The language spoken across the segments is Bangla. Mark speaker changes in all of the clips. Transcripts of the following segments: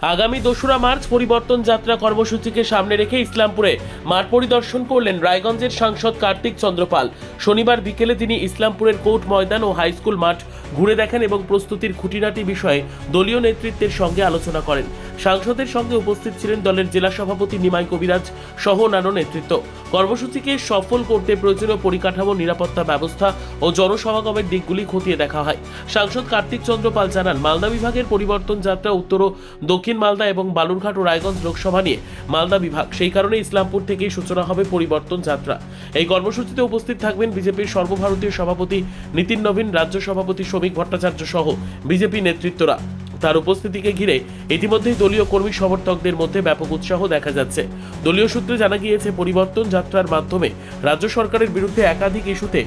Speaker 1: আগামী 2রা মার্চ পরিবর্তন যাত্রা কর্মসূচিকে সামনে রেখে ইসলামপুরে মাঠ পরিদর্শন করলেন রায়গঞ্জের সাংসদ কার্তিক চন্দ্র পাল। শনিবার বিকেলে তিনি ইসলামপুরের কোর্ট ময়দান ও হাইস্কুল মাঠ ঘুরে দেখেন এবং প্রস্তুতির খুঁটিনাটি বিষয়ে দলীয় নেতৃত্বের সঙ্গে আলোচনা করেন। সাংসদের সঙ্গে উপস্থিত ছিলেন দলের জেলা সভাপতি নিমাই কবিরাজ সহ অন্যান্য নেতৃত্ব। কর্মসূচিকে সফল করতে প্রয়োজনীয় পরিকাঠামো, নিরাপত্তা ব্যবস্থা ও জনসমাগমের দিকগুলি খতিয়ে দেখা হয়। সাংসদ কার্তিক চন্দ্র পাল জানান, মালদা বিভাগের পরিবর্তন যাত্রা উত্তর ও দক্ষিণ মালদা এবং বালুরঘাট ও রায়গঞ্জ লোকসভা নিয়ে মালদা বিভাগ, সেই কারণে ইসলামপুর থেকেই সূচনা হবে পরিবর্তন যাত্রা। এই কর্মসূচিতে উপস্থিত থাকবেন বিজেপির সর্বভারতীয় সভাপতি নীতিন নবীন, রাজ্য সভাপতি শ্রমিক ভট্টাচার্য সহ বিজেপি নেতৃত্বরা। তার উপস্থিতিকে ঘিরে ইতিমধ্যেই দলীয় কর্মী সমর্থকদের মধ্যে ব্যাপক উৎসাহ দেখা যাচ্ছে। দলীয় সূত্রে জানা গিয়েছে, পরিবর্তন যাত্রার মাধ্যমে রাজ্য সরকারের বিরুদ্ধে একাধিক ইস্যুতে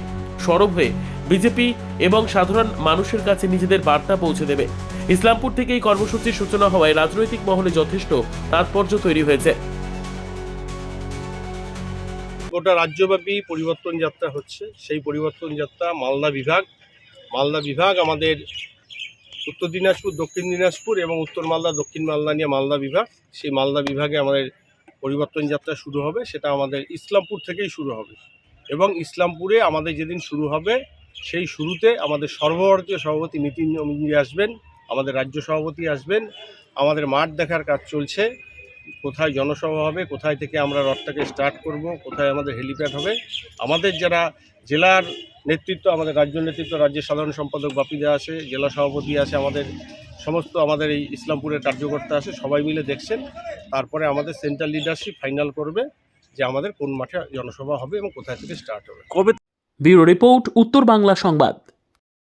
Speaker 1: সরব হয়ে বিজেপি এবং সাধারণ মানুষের কাছে নিজেদের বার্তা পৌঁছে দেবে। ইসলামপুর থেকে এই কর্মসূচির সূচনা হওয়ায় রাজনৈতিক মহলে যথেষ্ট তাৎপর্য তৈরি হয়েছে।
Speaker 2: গোটা রাজ্যব্যাপী পরিবর্তন যাত্রা হচ্ছে। সেই পরিবর্তন যাত্রা মালদা বিভাগ আমাদের উত্তর দিনাজপুর, দক্ষিণ দিনাজপুর এবং উত্তর মালদা, দক্ষিণ মালদা নিয়ে মালদা বিভাগ। সেই মালদা বিভাগে আমাদের পরিবর্তন যাত্রা শুরু হবে, সেটা আমাদের ইসলামপুর থেকেই শুরু হবে। এবং ইসলামপুরে আমাদের যেদিন শুরু হবে, সেই শুরুতে আমাদের সর্বভারতীয় সভাপতি নীতিন নবীন আসবেন, আমাদের রাজ্য সভাপতি আসবেন। আমাদের মাঠ দেখার কাজ চলছে, কোথায় জনসভা হবে, কোথায় থেকে আমরা রথটাকে স্টার্ট করব, কোথায় আমাদের হেলিপ্যাড হবে। আমাদের যারা জেলার নেতৃত্ব, আমাদের রাজ্য নেতৃত্ব, রাজ্যের সাধারণ সম্পাদক বাপিদা আছে, জেলা সভাপতি আছে, আমাদের এই ইসলামপুরের কার্যকর্তা আছে, সবাই মিলে দেখছেন। তারপরে আমাদের সেন্ট্রাল লিডারশিপ ফাইনাল করবে যে আমাদের কোন মাঠে জনসভা হবে এবং কোথায় থেকে স্টার্ট হবে।
Speaker 1: ব্যুরো রিপোর্ট, উত্তর বাংলা সংবাদ।